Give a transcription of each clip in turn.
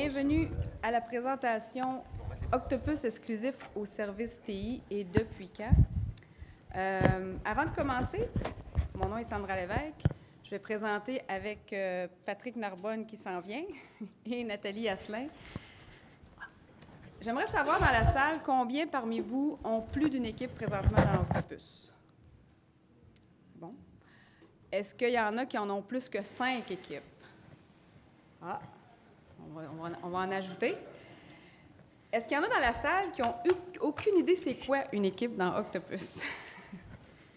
Bienvenue à la présentation Octopus exclusif au service TI et depuis quand. Avant de commencer, mon nom est Sandra Lévesque. Je vais présenter avec Patrick Narbonne qui s'en vient et Nathalie Asselin. J'aimerais savoir dans la salle combien parmi vous ont plus d'une équipe présentement dans Octopus. C'est bon. Est-ce qu'il y en a qui en ont plus que 5 équipes? Ah, on va en ajouter. Est-ce qu'il y en a dans la salle qui n'ont aucune idée c'est quoi une équipe dans Octopus?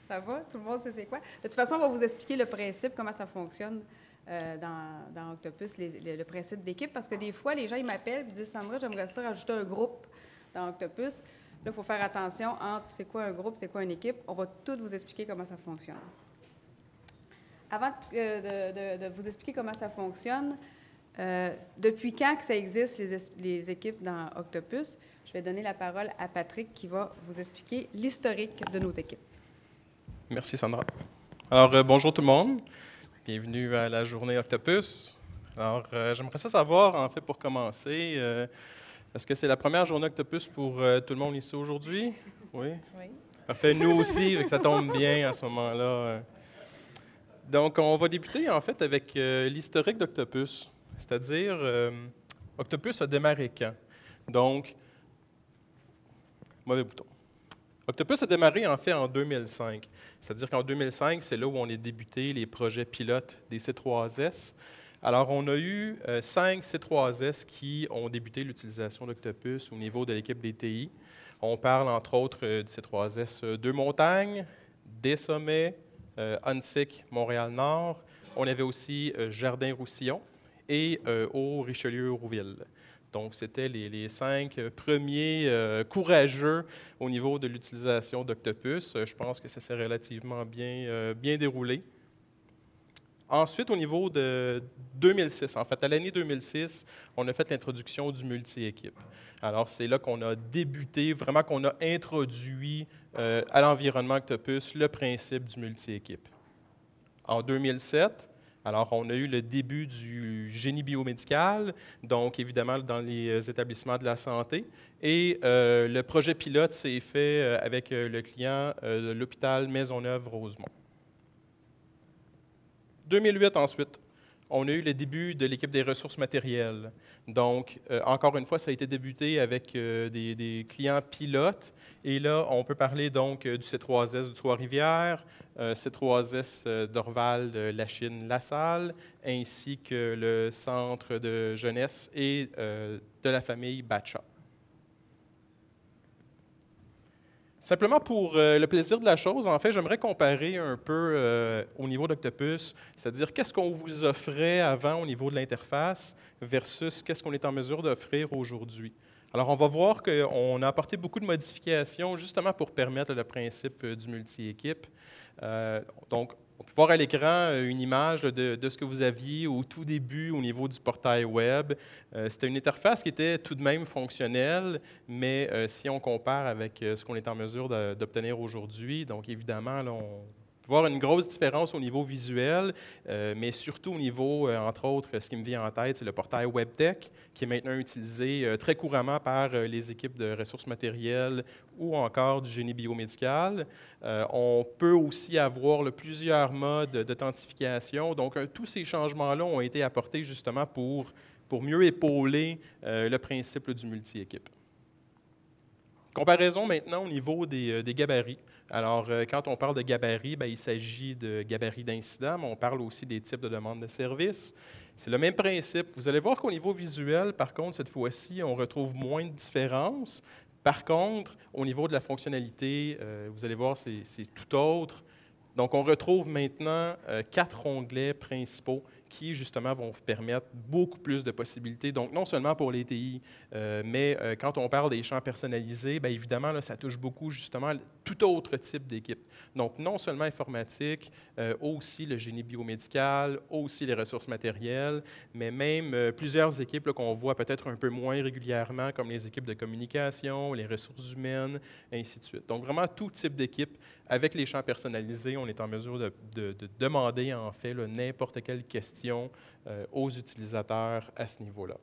Ça va? Tout le monde sait c'est quoi? De toute façon, on va vous expliquer le principe, comment ça fonctionne dans Octopus, le principe d'équipe, parce que des fois, les gens ils m'appellent et disent « Sandra, j'aimerais ça rajouter un groupe dans Octopus. » Là, il faut faire attention entre c'est quoi un groupe, c'est quoi une équipe. On va tout vous expliquer comment ça fonctionne. Avant de vous expliquer comment ça fonctionne, depuis quand que ça existe, les équipes dans Octopus, je vais donner la parole à Patrick qui va vous expliquer l'historique de nos équipes. Merci, Sandra. Alors, bonjour tout le monde. Bienvenue à la journée Octopus. Alors, j'aimerais ça savoir, en fait, pour commencer, est-ce que c'est la première journée Octopus pour tout le monde ici aujourd'hui? Oui? Oui. Parfait, nous aussi, ça tombe bien à ce moment-là. Donc, on va débuter, en fait, avec l'historique d'Octopus. C'est-à-dire, Octopus a démarré quand? Donc, mauvais bouton. Octopus a démarré, en fait, en 2005. C'est-à-dire qu'en 2005, c'est là où on a débuté les projets pilotes des C3S. Alors, on a eu 5 C3S qui ont débuté l'utilisation d'Octopus au niveau de l'équipe des TI. On parle, entre autres, du C3S Deux-Montagnes, Des Sommets, Huntsic, Montréal-Nord. On avait aussi Jardin-Roussillon et au Richelieu-Rouville. Donc, c'était les 5 premiers courageux au niveau de l'utilisation d'Octopus. Je pense que ça s'est relativement bien déroulé. Ensuite, au niveau de 2006, en fait, à l'année 2006, on a fait l'introduction du multi-équipe. Alors, c'est là qu'on a débuté, vraiment qu'on a introduit à l'environnement Octopus le principe du multi-équipe. En 2007, alors, on a eu le début du génie biomédical, donc évidemment dans les établissements de la santé. Et le projet pilote s'est fait avec le client de l'hôpital Maisonneuve-Rosemont. 2008 ensuite, on a eu le début de l'équipe des ressources matérielles. Donc, encore une fois, ça a été débuté avec des clients pilotes. Et là, on peut parler donc du C3S de Trois-Rivières, C3S d'Orval, de Lachine-Lassalle, ainsi que le centre de jeunesse et de la famille Batcha. Simplement pour le plaisir de la chose, en fait, j'aimerais comparer un peu au niveau d'Octopus, c'est-à-dire qu'est-ce qu'on vous offrait avant au niveau de l'interface versus qu'est-ce qu'on est en mesure d'offrir aujourd'hui. Alors, on va voir qu'on a apporté beaucoup de modifications justement pour permettre le principe du multi-équipe. Donc, on peut voir à l'écran une image de ce que vous aviez au tout début au niveau du portail web. C'était une interface qui était tout de même fonctionnelle, mais si on compare avec ce qu'on est en mesure d'obtenir aujourd'hui, donc évidemment, là, on peut voir une grosse différence au niveau visuel, mais surtout au niveau, entre autres, ce qui me vient en tête, c'est le portail WebTech, qui est maintenant utilisé très couramment par les équipes de ressources matérielles ou encore du génie biomédical. On peut aussi avoir plusieurs modes d'authentification. Donc, tous ces changements-là ont été apportés justement pour mieux épauler le principe du multi-équipe. Comparaison maintenant au niveau des gabarits. Alors, quand on parle de gabarits, il s'agit de gabarits d'incident, mais on parle aussi des types de demandes de services. C'est le même principe. Vous allez voir qu'au niveau visuel, par contre, cette fois-ci, on retrouve moins de différences. Par contre, au niveau de la fonctionnalité, vous allez voir, c'est tout autre. Donc, on retrouve maintenant 4 onglets principaux qui, justement, vont vous permettre beaucoup plus de possibilités. Donc, non seulement pour les TI, mais quand on parle des champs personnalisés, bien évidemment, là, ça touche beaucoup, justement, tout autre type d'équipe. Donc, non seulement informatique, aussi le génie biomédical, aussi les ressources matérielles, mais même plusieurs équipes qu'on voit peut-être un peu moins régulièrement, comme les équipes de communication, les ressources humaines, ainsi de suite. Donc, vraiment, tout type d'équipe. Avec les champs personnalisés, on est en mesure de demander, en fait, n'importe quelle question aux utilisateurs à ce niveau-là.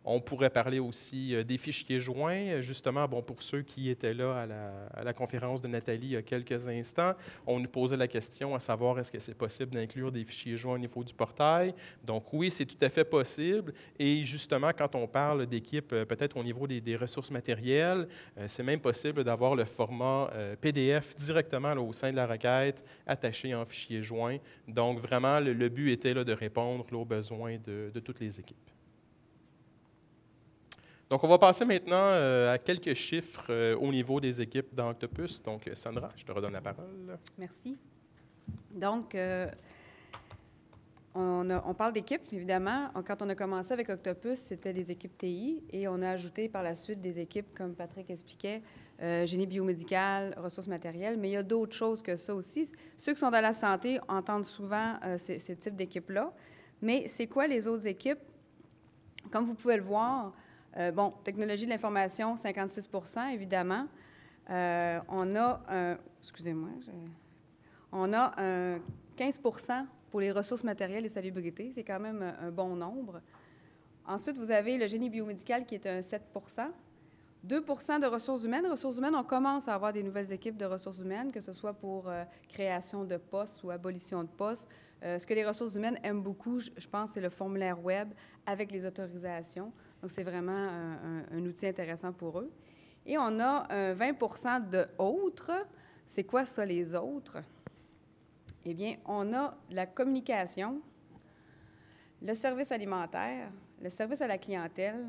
On pourrait parler aussi des fichiers joints. Justement, bon, pour ceux qui étaient là à la conférence de Nathalie il y a quelques instants, on nous posait la question à savoir est-ce que c'est possible d'inclure des fichiers joints au niveau du portail. Donc oui, c'est tout à fait possible. Et justement, quand on parle d'équipe, peut-être au niveau des ressources matérielles, c'est même possible d'avoir le format PDF directement là, au sein de la requête, attaché en fichier joint. Donc vraiment, le but était là, de répondre là, aux besoins de toutes les équipes. Donc, on va passer maintenant à quelques chiffres au niveau des équipes dans Octopus. Donc, Sandra, je te redonne la parole. Merci. Donc, on parle d'équipes, évidemment. Quand on a commencé avec Octopus, c'était des équipes TI et on a ajouté par la suite des équipes, comme Patrick expliquait, génie biomédical, ressources matérielles, mais il y a d'autres choses que ça aussi. Ceux qui sont dans la santé entendent souvent ces types d'équipes-là. Mais c'est quoi les autres équipes? Comme vous pouvez le voir, bon, technologie de l'information, 56 % évidemment. On a, excusez-moi, on a 15 % pour les ressources matérielles et salubrité. C'est quand même un bon nombre. Ensuite, vous avez le génie biomédical qui est un 7 %. 2 % de ressources humaines. Ressources humaines, on commence à avoir des nouvelles équipes de ressources humaines, que ce soit pour création de postes ou abolition de postes. Ce que les ressources humaines aiment beaucoup, je pense, c'est le formulaire web avec les autorisations. Donc, c'est vraiment un outil intéressant pour eux. Et on a 20 % de autres. C'est quoi ça, les autres? Eh bien, on a la communication, le service alimentaire, le service à la clientèle,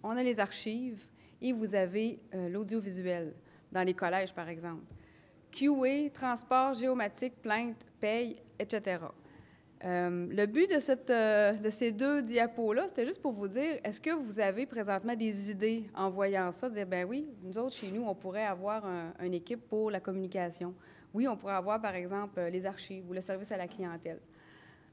on a les archives et vous avez l'audiovisuel dans les collèges, par exemple. QA, transport, géomatique, plainte, paye, etc. Le but de ces deux diapos-là, c'était juste pour vous dire, est-ce que vous avez présentement des idées en voyant ça, de dire, ben oui, nous autres, chez nous, on pourrait avoir une équipe pour la communication. Oui, on pourrait avoir, par exemple, les archives ou le service à la clientèle.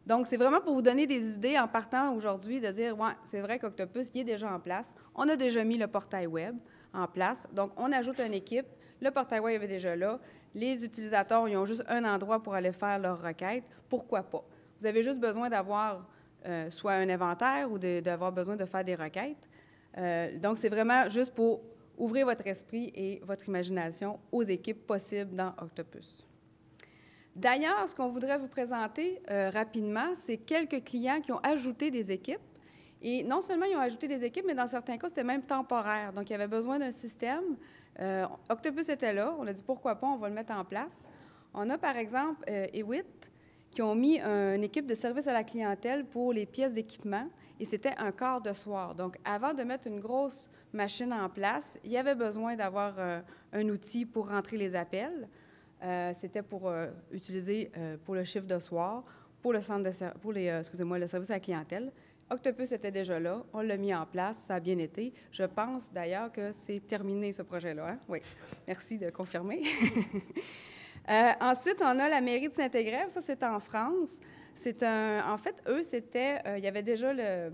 Donc, c'est vraiment pour vous donner des idées en partant aujourd'hui de dire, ouais, c'est vrai qu'Octopus, il est déjà en place. On a déjà mis le portail web en place. Donc, on ajoute une équipe. Le portail web est déjà là. Les utilisateurs, ils ont juste un endroit pour aller faire leur requête. Pourquoi pas? Vous avez juste besoin d'avoir soit un inventaire ou d'avoir besoin de faire des requêtes. Donc, c'est vraiment juste pour ouvrir votre esprit et votre imagination aux équipes possibles dans Octopus. D'ailleurs, ce qu'on voudrait vous présenter rapidement, c'est quelques clients qui ont ajouté des équipes. Et non seulement ils ont ajouté des équipes, mais dans certains cas, c'était même temporaire. Donc, il y avait besoin d'un système. Octopus était là. On a dit, pourquoi pas, on va le mettre en place. On a, par exemple, Ewit, qui ont mis une équipe de service à la clientèle pour les pièces d'équipement, et c'était un quart de soir. Donc, avant de mettre une grosse machine en place, il y avait besoin d'avoir un outil pour rentrer les appels. C'était pour utiliser pour le chiffre de soir, pour le centre de pour le service à la clientèle. Octopus était déjà là, on l'a mis en place, ça a bien été. Je pense d'ailleurs que c'est terminé ce projet-là. Hein? Oui, merci de confirmer. Ensuite, on a la mairie de Saint-Égrève, ça c'est en France. En fait, eux, il y avait déjà le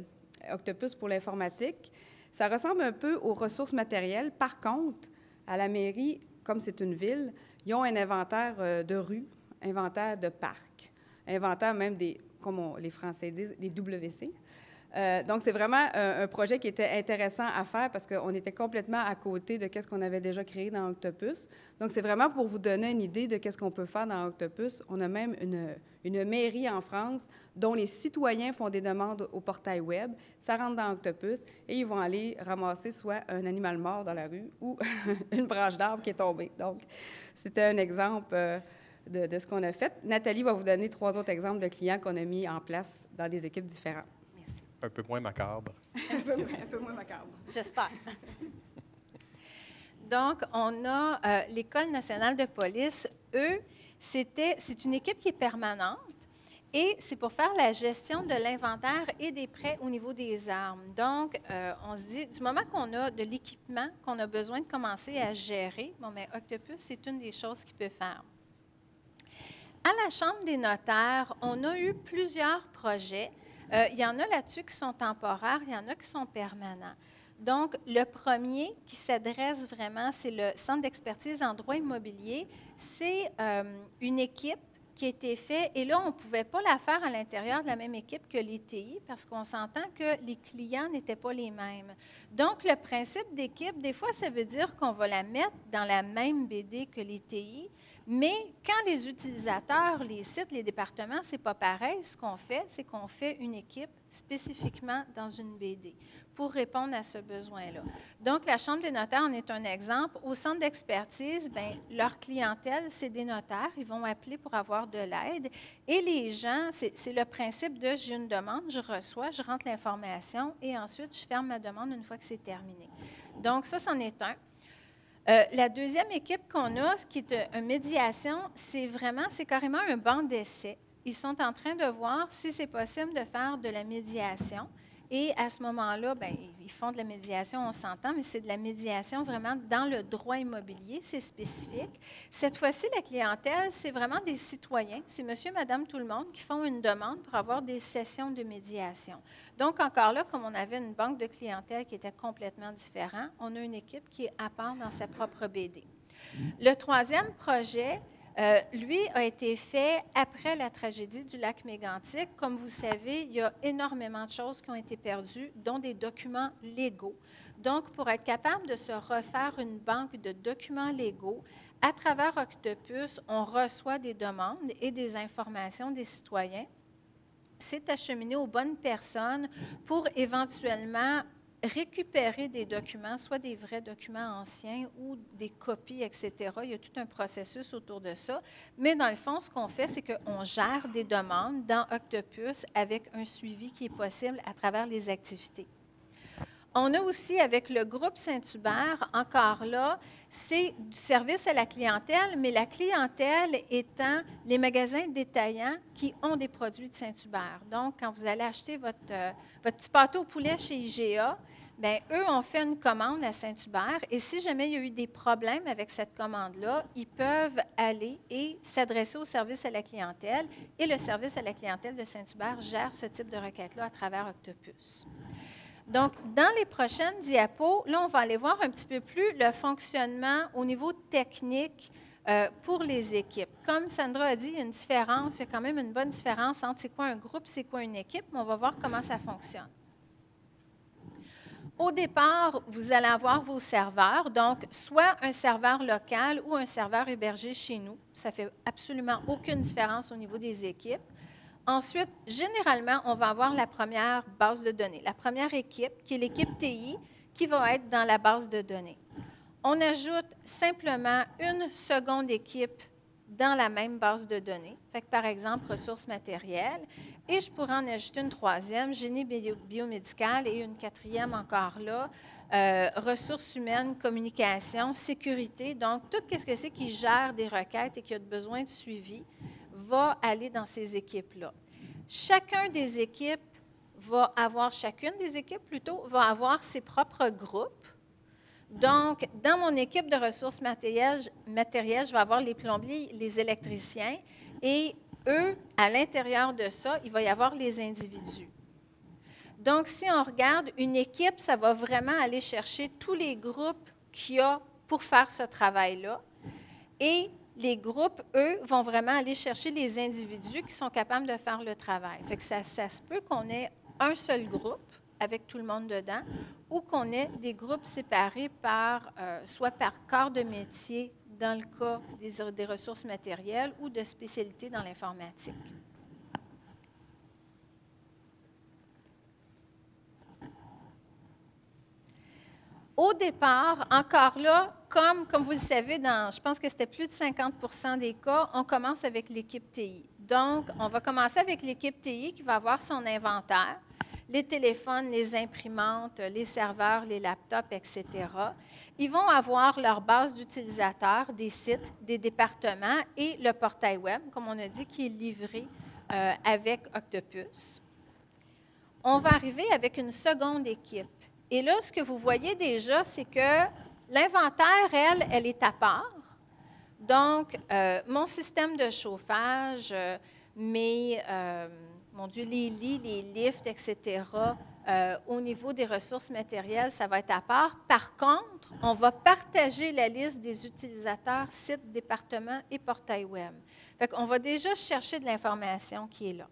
Octopus pour l'informatique. Ça ressemble un peu aux ressources matérielles. Par contre, à la mairie, comme c'est une ville, ils ont un inventaire de rues, inventaire de parcs, inventaire même comme les Français disent, des WC. Donc, c'est vraiment un projet qui était intéressant à faire parce qu'on était complètement à côté de ce qu'on avait déjà créé dans Octopus. Donc, c'est vraiment pour vous donner une idée de ce qu'on peut faire dans Octopus. On a même une mairie en France dont les citoyens font des demandes au portail web. Ça rentre dans Octopus et ils vont aller ramasser soit un animal mort dans la rue ou une branche d'arbre qui est tombée. Donc, c'était un exemple de ce qu'on a fait. Nathalie va vous donner 3 autres exemples de clients qu'on a mis en place dans des équipes différentes. Un peu moins macabre. un peu moins macabre. J'espère. Donc, on a l'École nationale de police. Eux, c'est une équipe qui est permanente et c'est pour faire la gestion de l'inventaire et des prêts au niveau des armes. Donc, on se dit, du moment qu'on a de l'équipement qu'on a besoin de commencer à gérer, bon, mais Octopus, c'est une des choses qu'il peut faire. À la Chambre des notaires, on a eu plusieurs projets. Il y en a là-dessus qui sont temporaires, il y en a qui sont permanents. Donc, le premier qui s'adresse vraiment, c'est le Centre d'expertise en droit immobilier. C'est une équipe qui a été faite, et là, on ne pouvait pas la faire à l'intérieur de la même équipe que les TI parce qu'on s'entend que les clients n'étaient pas les mêmes. Donc, le principe d'équipe, des fois, ça veut dire qu'on va la mettre dans la même BD que les TI, mais quand les utilisateurs, les sites, les départements, ce n'est pas pareil, ce qu'on fait, c'est qu'on fait une équipe spécifiquement dans une BD pour répondre à ce besoin-là. Donc, la Chambre des notaires en est un exemple. Au centre d'expertise, bien, leur clientèle, c'est des notaires. Ils vont appeler pour avoir de l'aide. Et les gens, c'est le principe de j'ai une demande, je reçois, je rentre l'information et ensuite, je ferme ma demande une fois que c'est terminé. Donc, ça, c'en est un. La deuxième équipe qu'on a, qui est une médiation, c'est carrément un banc d'essai. Ils sont en train de voir si c'est possible de faire de la médiation. Et à ce moment-là, bien, ils font de la médiation, on s'entend, mais c'est de la médiation vraiment dans le droit immobilier, c'est spécifique. Cette fois-ci, la clientèle, c'est vraiment des citoyens, c'est monsieur, madame, tout le monde qui font une demande pour avoir des sessions de médiation. Donc, encore là, comme on avait une banque de clientèle qui était complètement différente, on a une équipe qui est à part dans sa propre BD. Le troisième projet, lui, a été fait après la tragédie du lac Mégantic. Comme vous savez, il y a énormément de choses qui ont été perdues, dont des documents légaux. Donc, pour être capable de se refaire une banque de documents légaux, à travers Octopus, on reçoit des demandes et des informations des citoyens. C'est acheminé aux bonnes personnes pour éventuellement récupérer des documents, soit des vrais documents anciens ou des copies, etc. Il y a tout un processus autour de ça. Mais dans le fond, ce qu'on fait, c'est qu'on gère des demandes dans Octopus avec un suivi qui est possible à travers les activités. On a aussi, avec le groupe Saint-Hubert, encore là, c'est du service à la clientèle, mais la clientèle étant les magasins détaillants qui ont des produits de Saint-Hubert. Donc, quand vous allez acheter votre petit pâté au poulet chez IGA, bien, eux ont fait une commande à Saint-Hubert et si jamais il y a eu des problèmes avec cette commande-là, ils peuvent aller et s'adresser au service à la clientèle et le service à la clientèle de Saint-Hubert gère ce type de requête-là à travers Octopus. Donc, dans les prochaines diapos, là, on va aller voir un petit peu plus le fonctionnement au niveau technique pour les équipes. Comme Sandra a dit, il y a une différence, il y a quand même une bonne différence entre c'est quoi un groupe, c'est quoi une équipe, mais on va voir comment ça fonctionne. Au départ, vous allez avoir vos serveurs, donc soit un serveur local ou un serveur hébergé chez nous. Ça ne fait absolument aucune différence au niveau des équipes. Ensuite, généralement, on va avoir la première base de données, la première équipe, qui est l'équipe TI, qui va être dans la base de données. On ajoute simplement une seconde équipe dans la même base de données. Fait que, par exemple, ressources matérielles. Et je pourrais en ajouter une troisième, génie biomédical, et une quatrième encore là, ressources humaines, communication, sécurité. Donc, tout ce que c'est qui gère des requêtes et qui a besoin de suivi va aller dans ces équipes-là. Chacune des équipes va avoir ses propres groupes. Donc, dans mon équipe de ressources matérielles, je vais avoir les plombiers, les électriciens, et eux, à l'intérieur de ça, il va y avoir les individus. Donc, si on regarde une équipe, ça va vraiment aller chercher tous les groupes qu'il y a pour faire ce travail-là. Et les groupes, eux, vont vraiment aller chercher les individus qui sont capables de faire le travail. Fait que ça se peut qu'on ait un seul groupe avec tout le monde dedans ou qu'on ait des groupes séparés soit par corps de métier dans le cas des ressources matérielles ou de spécialités dans l'informatique. Au départ, encore là, comme vous le savez, je pense que c'était plus de 50% des cas, on commence avec l'équipe TI. Donc, on va commencer avec l'équipe TI qui va avoir son inventaire, les téléphones, les imprimantes, les serveurs, les laptops, etc. Ils vont avoir leur base d'utilisateurs, des sites, des départements et le portail web, comme on a dit, qui est livré avec Octopus. On va arriver avec une seconde équipe. Et là, ce que vous voyez déjà, c'est que l'inventaire, elle est à part. Donc, mon système de chauffage, mon Dieu, les lits, les lifts, etc., au niveau des ressources matérielles, ça va être à part. Par contre, autre, on va partager la liste des utilisateurs, sites, départements et portails web. Fait qu'on va déjà chercher de l'information qui est là.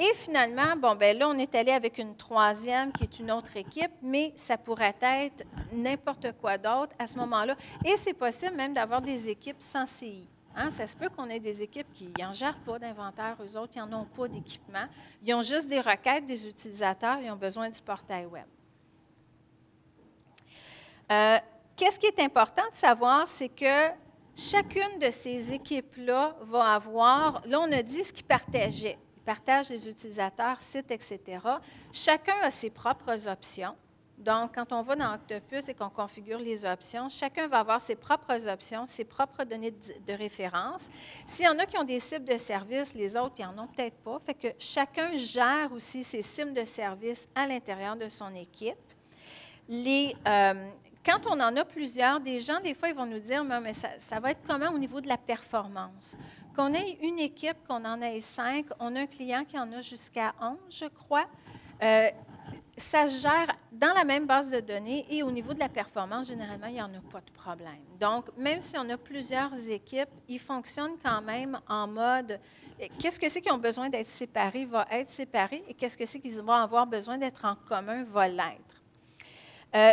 Et finalement, bon, ben là, on est allé avec une troisième qui est une autre équipe, mais ça pourrait être n'importe quoi d'autre à ce moment-là. Et c'est possible même d'avoir des équipes sans CI. Hein? Ça se peut qu'on ait des équipes qui n'en gèrent pas d'inventaire, eux autres, qui n'en ont pas d'équipement. Ils ont juste des requêtes des utilisateurs, ils ont besoin du portail web. Qu'est-ce qui est important de savoir, c'est que chacune de ces équipes-là va avoir, là, on a dit ce qu'ils partageaient. Partage les utilisateurs, sites, etc. Chacun a ses propres options. Donc, quand on va dans Octopus et qu'on configure les options, chacun va avoir ses propres options, ses propres données de référence. S'il y en a qui ont des cibles de service, les autres, ils n'en ont peut-être pas. Fait que chacun gère aussi ses cibles de service à l'intérieur de son équipe. Quand on en a plusieurs, des gens, des fois, ils vont nous dire, mais ça va être comment au niveau de la performance? Qu'on ait une équipe, qu'on en ait 5, on a un client qui en a jusqu'à 11, je crois. Ça se gère dans la même base de données et au niveau de la performance, généralement, il n'y en a pas de problème. Donc, même si on a plusieurs équipes, ils fonctionnent quand même en mode qu'est-ce que c'est qu'ils ont besoin d'être séparés va être séparé et qu'est-ce que c'est qu'ils vont avoir besoin d'être en commun va l'être.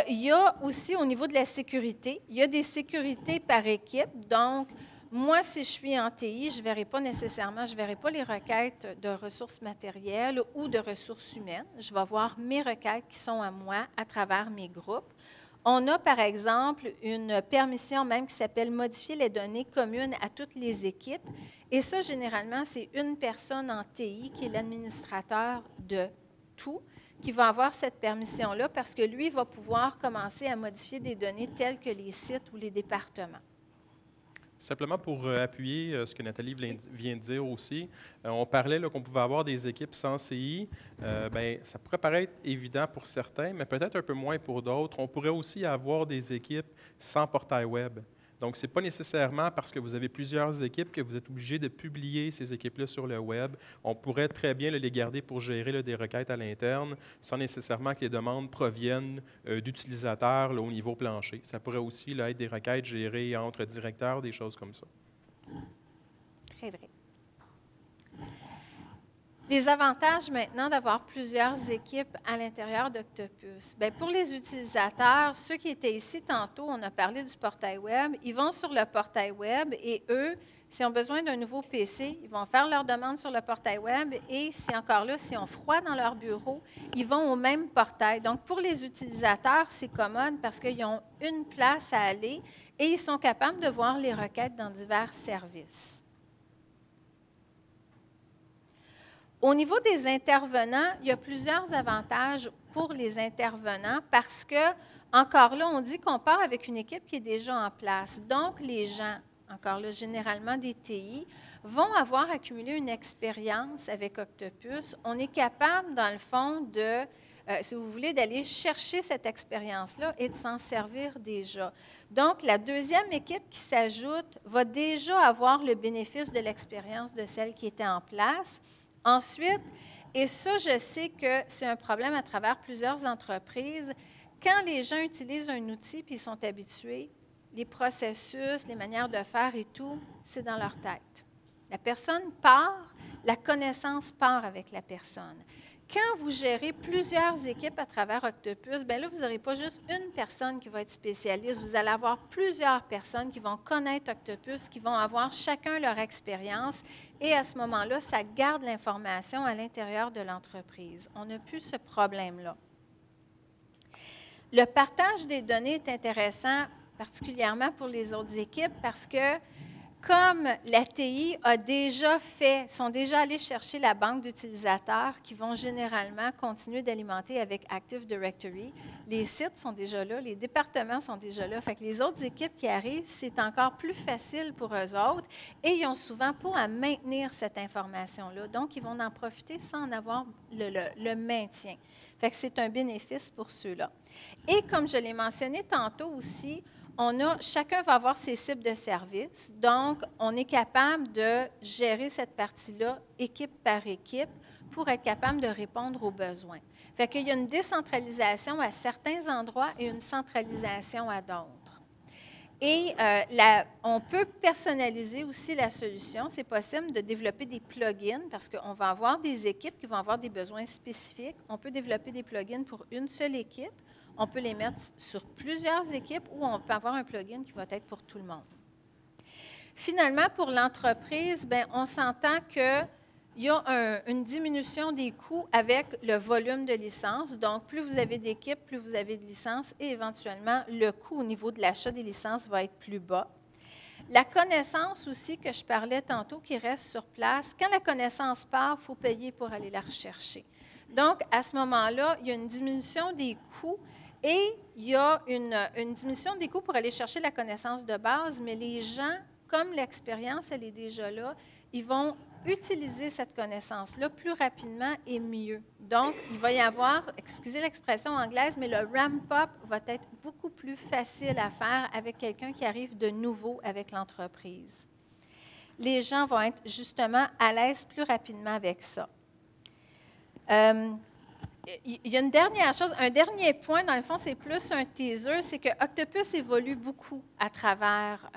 Il y a aussi au niveau de la sécurité, il y a des sécurités par équipe. Donc, moi, si je suis en TI, je ne verrai pas nécessairement, je ne verrai pas les requêtes de ressources matérielles ou de ressources humaines. Je vais voir mes requêtes qui sont à moi à travers mes groupes. On a, par exemple, une permission même qui s'appelle « Modifier les données communes à toutes les équipes ». Et ça, généralement, c'est une personne en TI qui est l'administrateur de tout, qui va avoir cette permission-là parce que lui va pouvoir commencer à modifier des données telles que les sites ou les départements. Simplement pour appuyer ce que Nathalie vient de dire aussi, on parlait qu'on pouvait avoir des équipes sans CI. Bien, ça pourrait paraître évident pour certains, mais peut-être un peu moins pour d'autres. On pourrait aussi avoir des équipes sans portail web. Donc, ce n'est pas nécessairement parce que vous avez plusieurs équipes que vous êtes obligé de publier ces équipes-là sur le web. On pourrait très bien les garder pour gérer des requêtes à l'interne sans nécessairement que les demandes proviennent d'utilisateurs au niveau plancher. Ça pourrait aussi être des requêtes gérées entre directeurs, des choses comme ça. Très vrai. Les avantages maintenant d'avoir plusieurs équipes à l'intérieur d'Octopus. Bien, pour les utilisateurs, ceux qui étaient ici tantôt, on a parlé du portail web, ils vont sur le portail web et eux, s'ils ont besoin d'un nouveau PC, ils vont faire leur demande sur le portail web et si encore là, s'ils ont froid dans leur bureau, ils vont au même portail. Donc, pour les utilisateurs, c'est commode parce qu'ils ont une place à aller et ils sont capables de voir les requêtes dans divers services. Au niveau des intervenants, il y a plusieurs avantages pour les intervenants parce que, encore là, on dit qu'on part avec une équipe qui est déjà en place. Donc, les gens, encore là, généralement des TI, vont avoir accumulé une expérience avec Octopus. On est capable, dans le fond, de, si vous voulez, d'aller chercher cette expérience-là et de s'en servir déjà. Donc, la deuxième équipe qui s'ajoute va déjà avoir le bénéfice de l'expérience de celle qui était en place. Ensuite, et ça, je sais que c'est un problème à travers plusieurs entreprises, quand les gens utilisent un outil puis ils sont habitués, les processus, les manières de faire et tout, c'est dans leur tête. La personne part, la connaissance part avec la personne. Quand vous gérez plusieurs équipes à travers Octopus, bien là, vous n'aurez pas juste une personne qui va être spécialiste, vous allez avoir plusieurs personnes qui vont connaître Octopus, qui vont avoir chacun leur expérience, et à ce moment-là, ça garde l'information à l'intérieur de l'entreprise. On n'a plus ce problème-là. Le partage des données est intéressant, particulièrement pour les autres équipes, parce que comme la TI a déjà sont déjà allés chercher la banque d'utilisateurs qui vont généralement continuer d'alimenter avec Active Directory, les sites sont déjà là, les départements sont déjà là. Fait que les autres équipes qui arrivent, c'est encore plus facile pour eux autres et ils n'ont souvent pas à maintenir cette information-là. Donc, ils vont en profiter sans en avoir le maintien. Fait que c'est un bénéfice pour ceux-là. Et comme je l'ai mentionné tantôt aussi, chacun va avoir ses cibles de service. Donc, on est capable de gérer cette partie-là équipe par équipe pour être capable de répondre aux besoins. Fait qu'il y a une décentralisation à certains endroits et une centralisation à d'autres. Et on peut personnaliser aussi la solution. C'est possible de développer des plugins parce qu'on va avoir des équipes qui vont avoir des besoins spécifiques. On peut développer des plugins pour une seule équipe. On peut les mettre sur plusieurs équipes ou on peut avoir un plugin qui va être pour tout le monde. Finalement, pour l'entreprise, bien, on s'entend qu'il y a une diminution des coûts avec le volume de licences. Donc, plus vous avez d'équipes, plus vous avez de licences et éventuellement, le coût au niveau de l'achat des licences va être plus bas. La connaissance aussi que je parlais tantôt qui reste sur place, quand la connaissance part, il faut payer pour aller la rechercher. Donc, à ce moment-là, il y a une diminution des coûts et il y a une diminution des coûts pour aller chercher la connaissance de base, mais les gens, comme l'expérience, elle est déjà là, ils vont utiliser cette connaissance-là plus rapidement et mieux. Donc, il va y avoir, excusez l'expression anglaise, mais le ramp-up va être beaucoup plus facile à faire avec quelqu'un qui arrive de nouveau avec l'entreprise. Les gens vont être justement à l'aise plus rapidement avec ça. Il y a une dernière chose, un dernier point, dans le fond, c'est plus un teaser, c'est que Octopus évolue beaucoup à travers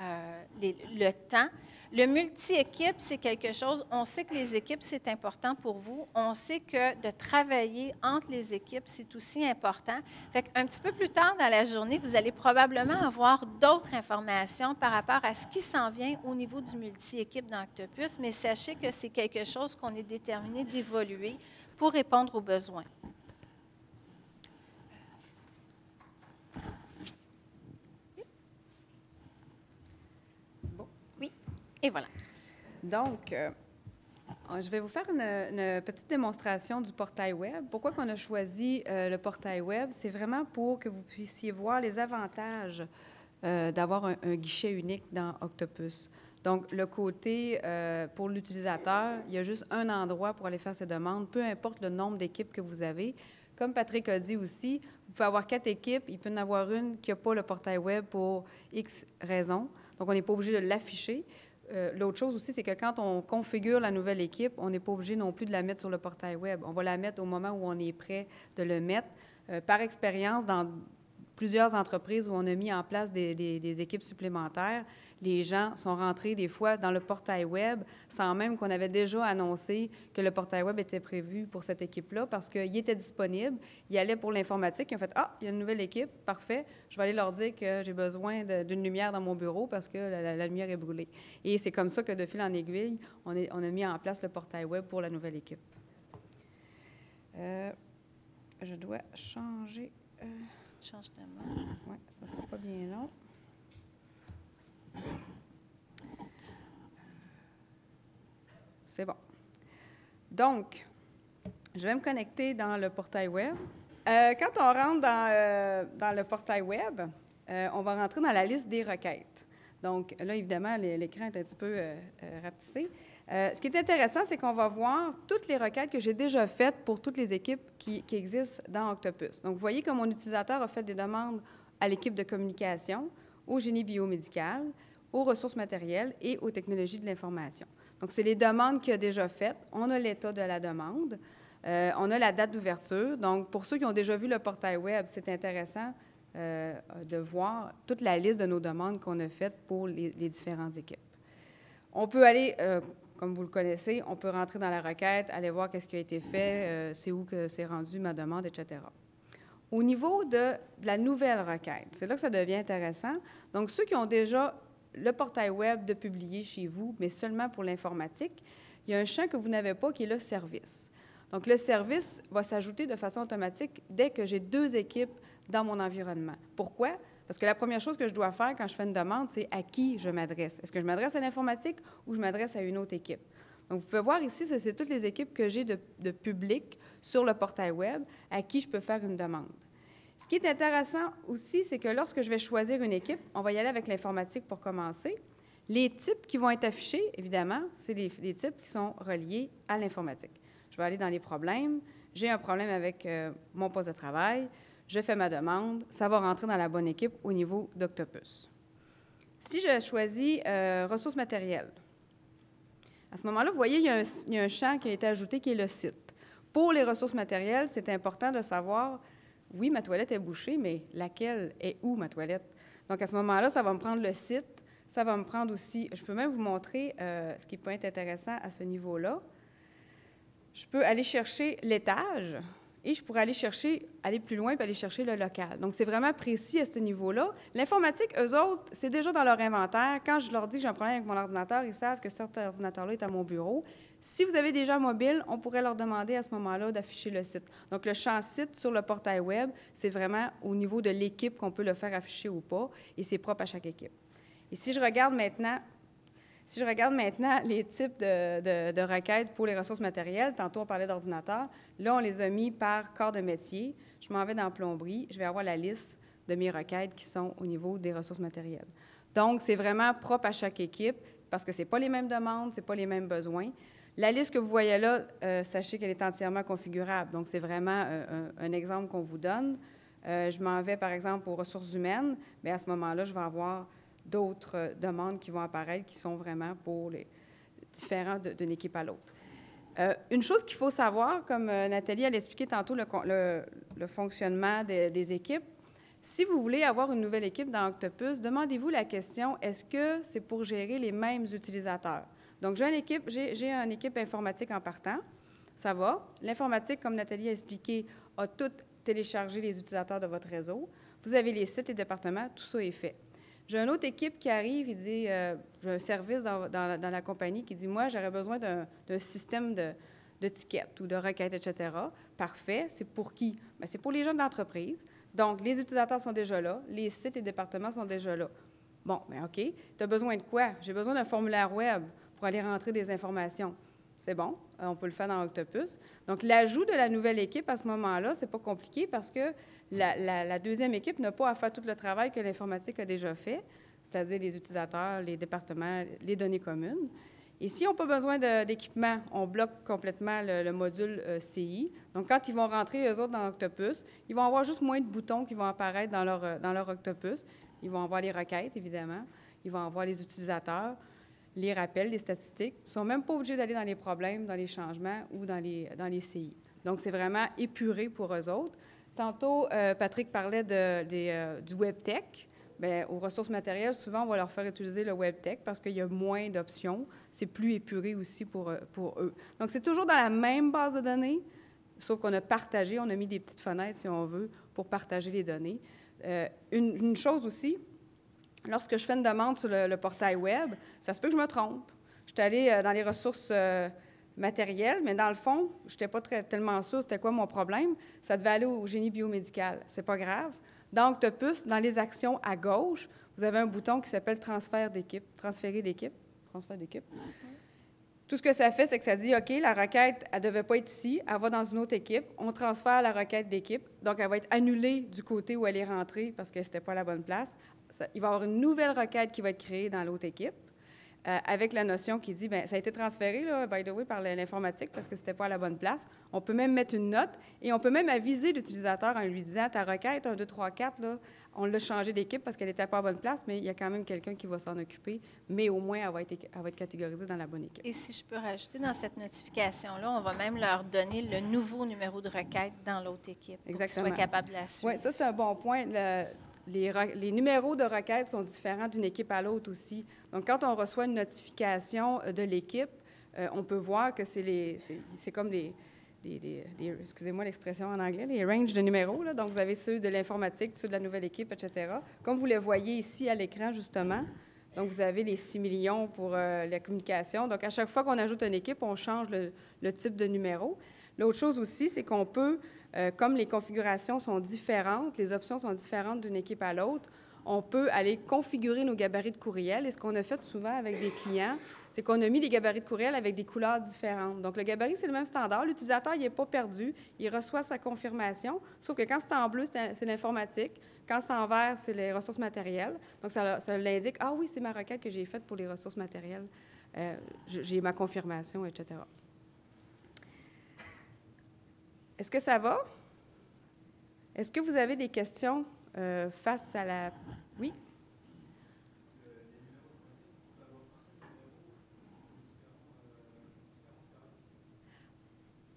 le temps. Le multi-équipe, c'est quelque chose, on sait que les équipes, c'est important pour vous. On sait que de travailler entre les équipes, c'est aussi important. Fait qu'un petit peu plus tard dans la journée, vous allez probablement avoir d'autres informations par rapport à ce qui s'en vient au niveau du multi-équipe dans Octopus, mais sachez que c'est quelque chose qu'on est déterminé d'évoluer pour répondre aux besoins. Et voilà. Donc, je vais vous faire une petite démonstration du portail web. Pourquoi on a choisi le portail web? C'est vraiment pour que vous puissiez voir les avantages d'avoir un guichet unique dans Octopus. Donc, le côté, pour l'utilisateur, il y a juste un endroit pour aller faire ses demandes, peu importe le nombre d'équipes que vous avez. Comme Patrick a dit aussi, vous pouvez avoir 4 équipes, il peut y en avoir une qui n'a pas le portail web pour X raisons. Donc, on n'est pas obligé de l'afficher. L'autre chose aussi, c'est que quand on configure la nouvelle équipe, on n'est pas obligé non plus de la mettre sur le portail web. On va la mettre au moment où on est prêt de le mettre. Par expérience, dans plusieurs entreprises où on a mis en place des équipes supplémentaires, les gens sont rentrés des fois dans le portail web sans même qu'on avait déjà annoncé que le portail web était prévu pour cette équipe-là parce qu'il était disponible. Ils allaient pour l'informatique, ils ont fait « Ah, il y a une nouvelle équipe, parfait, je vais aller leur dire que j'ai besoin d'une lumière dans mon bureau parce que la lumière est brûlée. » Et c'est comme ça que de fil en aiguille, on a mis en place le portail web pour la nouvelle équipe. Je dois changer... Change de mode. Oui, ça ne sera pas bien long. C'est bon. Donc, je vais me connecter dans le portail web. Quand on rentre dans le portail web, on va rentrer dans la liste des requêtes. Donc, là, évidemment, l'écran est un petit peu rapetissé. Ce qui est intéressant, c'est qu'on va voir toutes les requêtes que j'ai déjà faites pour toutes les équipes qui existent dans Octopus. Donc, vous voyez que mon utilisateur a fait des demandes à l'équipe de communication, au génie biomédical, aux ressources matérielles et aux technologies de l'information. Donc, c'est les demandes qu'il a déjà faites. On a l'état de la demande. On a la date d'ouverture. Donc, pour ceux qui ont déjà vu le portail web, c'est intéressant de voir toute la liste de nos demandes qu'on a faites pour les différentes équipes. On peut aller, comme vous le connaissez, on peut rentrer dans la requête, aller voir qu'est-ce qui a été fait, c'est où que c'est rendu ma demande, etc. Au niveau de la nouvelle requête, c'est là que ça devient intéressant. Donc, ceux qui ont déjà le portail web de publier chez vous, mais seulement pour l'informatique, il y a un champ que vous n'avez pas qui est le service. Donc, le service va s'ajouter de façon automatique dès que j'ai 2 équipes dans mon environnement. Pourquoi? Parce que la première chose que je dois faire quand je fais une demande, c'est à qui je m'adresse. Est-ce que je m'adresse à l'informatique ou je m'adresse à une autre équipe? Donc, vous pouvez voir ici, c'est toutes les équipes que j'ai de public sur le portail web à qui je peux faire une demande. Ce qui est intéressant aussi, c'est que lorsque je vais choisir une équipe, on va y aller avec l'informatique pour commencer. Les types qui vont être affichés, évidemment, c'est les types qui sont reliés à l'informatique. Je vais aller dans les problèmes. J'ai un problème avec mon poste de travail. Je fais ma demande. Ça va rentrer dans la bonne équipe au niveau d'Octopus. Si je choisis ressources matérielles, à ce moment-là, vous voyez, il y a un champ qui a été ajouté qui est le site. Pour les ressources matérielles, c'est important de savoir, oui, ma toilette est bouchée, mais laquelle est où ma toilette? Donc, à ce moment-là, ça va me prendre le site, ça va me prendre aussi, je peux même vous montrer ce qui peut être intéressant à ce niveau-là. Je peux aller chercher l'étage et je pourrais aller plus loin et aller chercher le local. Donc, c'est vraiment précis à ce niveau-là. L'informatique, eux autres, c'est déjà dans leur inventaire. Quand je leur dis que j'ai un problème avec mon ordinateur, ils savent que cet ordinateur-là est à mon bureau. Si vous avez des gens mobiles, on pourrait leur demander à ce moment-là d'afficher le site. Donc, le champ site sur le portail Web, c'est vraiment au niveau de l'équipe qu'on peut le faire afficher ou pas, et c'est propre à chaque équipe. Et si je regarde maintenant les types de requêtes pour les ressources matérielles, tantôt on parlait d'ordinateur, là on les a mis par corps de métier. Je m'en vais dans plomberie, je vais avoir la liste de mes requêtes qui sont au niveau des ressources matérielles. Donc, c'est vraiment propre à chaque équipe parce que ce n'est pas les mêmes demandes, ce n'est pas les mêmes besoins. La liste que vous voyez là, sachez qu'elle est entièrement configurable. Donc, c'est vraiment un exemple qu'on vous donne. Je m'en vais, par exemple, aux ressources humaines. Bien, à ce moment-là, je vais avoir d'autres demandes qui vont apparaître qui sont vraiment pour les différents d'une équipe à l'autre. Une chose qu'il faut savoir, comme Nathalie a expliqué tantôt le fonctionnement des équipes, si vous voulez avoir une nouvelle équipe dans Octopus, demandez-vous la question, est-ce que c'est pour gérer les mêmes utilisateurs? Donc, j'ai une équipe informatique en partant, ça va. L'informatique, comme Nathalie a expliqué, a tout téléchargé les utilisateurs de votre réseau. Vous avez les sites et départements, tout ça est fait. J'ai une autre équipe qui arrive, il dit, j'ai un service dans la compagnie qui dit, moi, j'aurais besoin d'un système de tickets ou de requêtes, etc. Parfait. C'est pour qui? Bien, c'est pour les gens de l'entreprise. Donc, les utilisateurs sont déjà là, les sites et départements sont déjà là. Bon, bien, OK. Tu as besoin de quoi? J'ai besoin d'un formulaire web pour aller rentrer des informations. C'est bon, on peut le faire dans Octopus. Donc, l'ajout de la nouvelle équipe à ce moment-là, c'est pas compliqué parce que la deuxième équipe n'a pas à faire tout le travail que l'informatique a déjà fait, c'est-à-dire les utilisateurs, les départements, les données communes. Et si on n'a pas besoin d'équipement, on bloque complètement le module CI. Donc, quand ils vont rentrer, eux autres, dans Octopus, ils vont avoir juste moins de boutons qui vont apparaître dans leur Octopus. Ils vont avoir les requêtes, évidemment. Ils vont avoir les utilisateurs, les rappels, les statistiques. Ils ne sont même pas obligés d'aller dans les problèmes, dans les changements ou dans les CI. Donc, c'est vraiment épuré pour eux autres. Tantôt, Patrick parlait du WebTech. Bien, aux ressources matérielles, souvent, on va leur faire utiliser le WebTech parce qu'il y a moins d'options. C'est plus épuré aussi pour eux. Donc, c'est toujours dans la même base de données, sauf qu'on a partagé, on a mis des petites fenêtres, si on veut, pour partager les données. Une chose aussi, lorsque je fais une demande sur le portail Web, ça se peut que je me trompe. Je suis allée dans les ressources matérielles, mais dans le fond, je n'étais pas tellement sûre c'était quoi mon problème. Ça devait aller au génie biomédical. C'est pas grave. Dans Octopus, dans les actions à gauche, vous avez un bouton qui s'appelle « Transfert d'équipe »,« Transférer d'équipe »,« Transfert d'équipe ». Tout ce que ça fait, c'est que ça dit « OK, la requête, elle ne devait pas être ici, elle va dans une autre équipe, on transfère la requête d'équipe, donc elle va être annulée du côté où elle est rentrée parce que ce n'était pas à la bonne place. Il va y avoir une nouvelle requête qui va être créée dans l'autre équipe. » avec la notion qui dit, bien, ça a été transféré, là, by the way, par l'informatique parce que ce n'était pas à la bonne place. On peut même mettre une note et on peut même aviser l'utilisateur en lui disant, ta requête 1, 2, 3, 4, là, on l'a changé d'équipe parce qu'elle n'était pas à la bonne place, mais il y a quand même quelqu'un qui va s'en occuper, mais au moins, elle va être catégorisée dans la bonne équipe. Et si je peux rajouter dans cette notification-là, on va même leur donner le nouveau numéro de requête dans l'autre équipe pour qu'ils soient capables de la suivre. Oui, ça, c'est un bon point. Les numéros de requête sont différents d'une équipe à l'autre aussi. Donc, quand on reçoit une notification de l'équipe, on peut voir que c'est comme des excusez-moi l'expression en anglais, les ranges de numéros. Là. Donc, vous avez ceux de l'informatique, ceux de la nouvelle équipe, etc. Comme vous les voyez ici à l'écran, justement. Donc, vous avez les 6 millions pour la communication. Donc, à chaque fois qu'on ajoute une équipe, on change le type de numéro. L'autre chose aussi, c'est qu'on peut... comme les configurations sont différentes, les options sont différentes d'une équipe à l'autre, on peut aller configurer nos gabarits de courriel. Et ce qu'on a fait souvent avec des clients, c'est qu'on a mis des gabarits de courriel avec des couleurs différentes. Donc, le gabarit, c'est le même standard. L'utilisateur, il n'est pas perdu. Il reçoit sa confirmation, sauf que quand c'est en bleu, c'est l'informatique. Quand c'est en vert, c'est les ressources matérielles. Donc, ça l'indique, ah oui, c'est ma requête que j'ai faite pour les ressources matérielles. J'ai ma confirmation, etc. Est-ce que ça va? Est-ce que vous avez des questions face à la... Oui?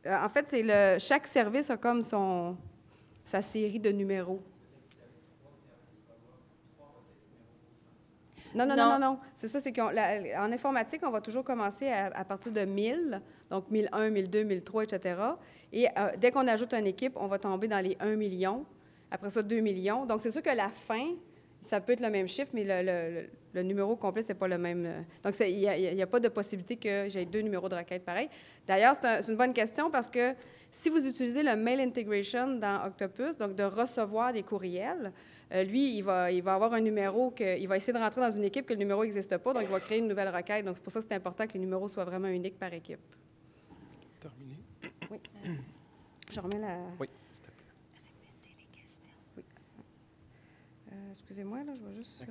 En fait, chaque service a comme sa série de numéros. Non. C'est ça, c'est qu'en informatique, on va toujours commencer à partir de 1000, donc 1001, 1002, 1003, etc. Et dès qu'on ajoute une équipe, on va tomber dans les 1 million, après ça 2 millions. Donc, c'est sûr que la fin, ça peut être le même chiffre, mais le numéro complet, c'est pas le même. Donc, il n'y a pas de possibilité que j'ai 2 numéros de requête pareils. D'ailleurs, c'est une bonne question parce que si vous utilisez le Mail Integration dans Octopus, donc de recevoir des courriels, lui, il va avoir un numéro il va essayer de rentrer dans une équipe que le numéro n'existe pas, donc il va créer une nouvelle requête. Donc, c'est pour ça que c'est important que les numéros soient vraiment uniques par équipe. Terminé. Oui. Je remets la... Oui, s'il te plaît. Répétez les questions. Oui. Excusez-moi, là, je vais juste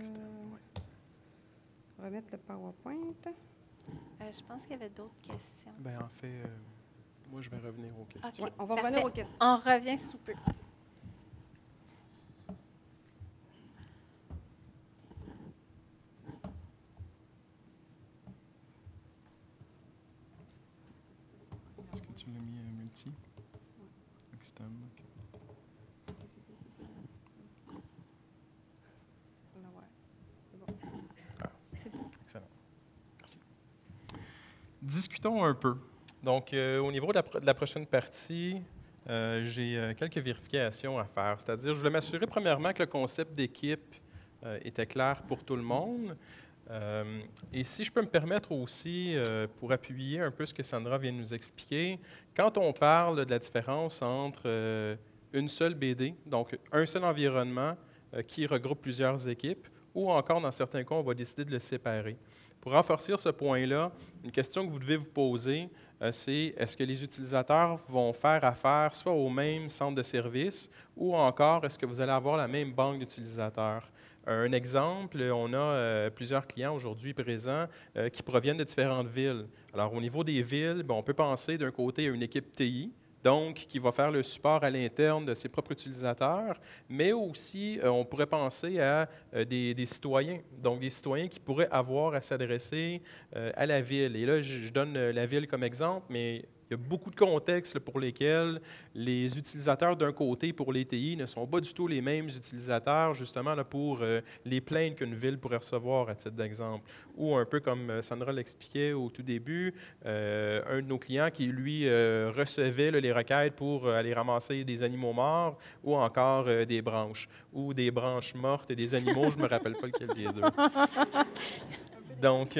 remettre le PowerPoint. Je pense qu'il y avait d'autres questions. Bien, en fait, moi, je vais revenir aux questions. OK, Ouais, on va parfait. revenir aux questions. On revient sous peu. Est-ce que tu l'as mis multi? Extend, OK. Si. On va voir. C'est bon. C'est bon. Excellent. Merci. Discutons un peu. Donc, au niveau de la prochaine partie, j'ai quelques vérifications à faire. C'est-à-dire, je voulais m'assurer premièrement que le concept d'équipe était clair pour tout le monde. Et si je peux me permettre aussi, pour appuyer un peu ce que Sandra vient de nous expliquer, quand on parle de la différence entre une seule BD, donc un seul environnement qui regroupe plusieurs équipes, ou encore, dans certains cas, on va décider de le séparer. Pour renforcer ce point-là, une question que vous devez vous poser, c'est est-ce que les utilisateurs vont faire affaire soit au même centre de service ou encore est-ce que vous allez avoir la même banque d'utilisateurs? Un exemple, on a plusieurs clients aujourd'hui présents qui proviennent de différentes villes. Alors, au niveau des villes, on peut penser d'un côté à une équipe TI, donc qui va faire le support à l'interne de ses propres utilisateurs, mais aussi, on pourrait penser à des citoyens, donc des citoyens qui pourraient avoir à s'adresser à la ville. Et là, je donne la ville comme exemple, mais il y a beaucoup de contextes pour lesquels les utilisateurs d'un côté pour les TI ne sont pas du tout les mêmes utilisateurs, justement, là, pour les plaintes qu'une ville pourrait recevoir, à titre d'exemple. Ou un peu comme Sandra l'expliquait au tout début, un de nos clients qui, lui, recevait là, les requêtes pour aller ramasser des animaux morts ou encore des branches. Ou des branches mortes et des animaux, je ne me rappelle pas lequel des deux. Donc,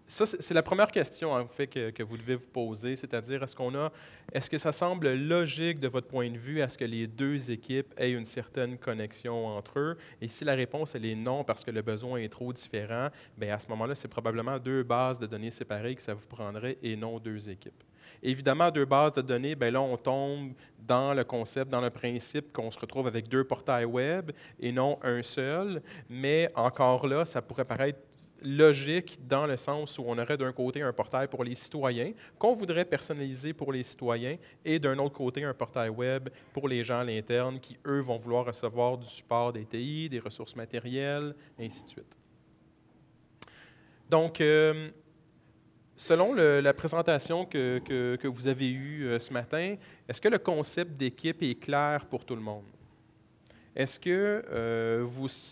ça, c'est la première question en fait que vous devez vous poser, c'est-à-dire est-ce que ça semble logique de votre point de vue à ce que les deux équipes aient une certaine connexion entre eux? Et si la réponse elle est non parce que le besoin est trop différent, bien à ce moment-là, c'est probablement deux bases de données séparées que ça vous prendrait et non deux équipes. Évidemment, deux bases de données, bien là, on tombe dans le concept, dans le principe qu'on se retrouve avec deux portails web et non un seul, mais encore là, ça pourrait paraître logique dans le sens où on aurait d'un côté un portail pour les citoyens qu'on voudrait personnaliser pour les citoyens et d'un autre côté un portail web pour les gens à l'interne qui, eux, vont vouloir recevoir du support des TI, des ressources matérielles, ainsi de suite. Donc, selon la présentation que vous avez eue ce matin, est-ce que le concept d'équipe est clair pour tout le monde? Est-ce que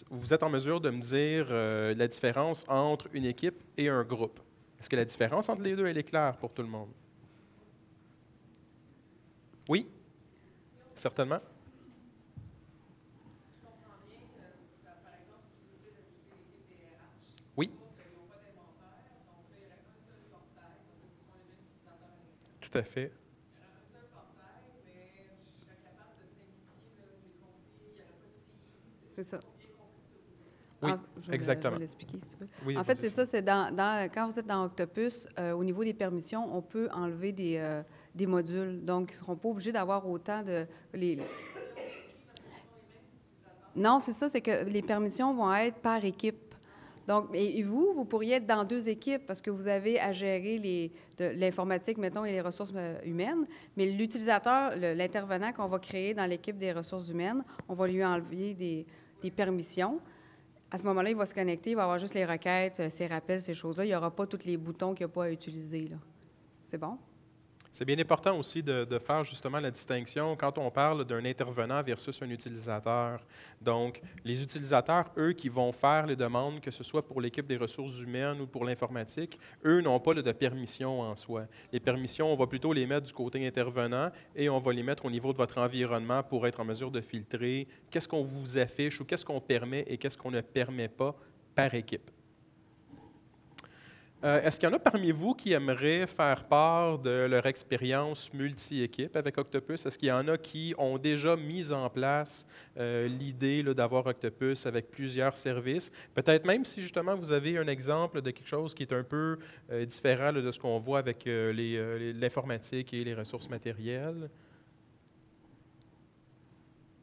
vous êtes en mesure de me dire la différence entre une équipe et un groupe? Est-ce que la différence entre les deux, elle est claire pour tout le monde? Oui? Certainement? Oui? Tout à fait. C'est ça. Oui, exactement. Je vais l'expliquer si tu veux. Oui, en fait, c'est ça, c'est quand vous êtes dans Octopus, au niveau des permissions, on peut enlever des modules. Donc, ils ne seront pas obligés d'avoir autant de... Non, c'est ça, c'est que les permissions vont être par équipe. Donc, et vous pourriez être dans deux équipes parce que vous avez à gérer l'informatique, mettons, et les ressources humaines, mais l'utilisateur, l'intervenant qu'on va créer dans l'équipe des ressources humaines, on va lui enlever des permissions. À ce moment-là, il va se connecter, il va avoir juste les requêtes, ses rappels, ces choses-là. Il n'y aura pas tous les boutons qu'il n'y a pas à utiliser, là. C'est bon? C'est bien important aussi de faire justement la distinction quand on parle d'un intervenant versus un utilisateur. Donc, les utilisateurs, eux, qui vont faire les demandes, que ce soit pour l'équipe des ressources humaines ou pour l'informatique, eux n'ont pas de permission en soi. Les permissions, on va plutôt les mettre du côté intervenant et on va les mettre au niveau de votre environnement pour être en mesure de filtrer qu'est-ce qu'on vous affiche ou qu'est-ce qu'on permet et qu'est-ce qu'on ne permet pas par équipe. Est-ce qu'il y en a parmi vous qui aimeraient faire part de leur expérience multi-équipe avec Octopus? Est-ce qu'il y en a qui ont déjà mis en place l'idée d'avoir Octopus avec plusieurs services? Peut-être même si justement vous avez un exemple de quelque chose qui est un peu différent de ce qu'on voit avec l'informatique et les ressources matérielles?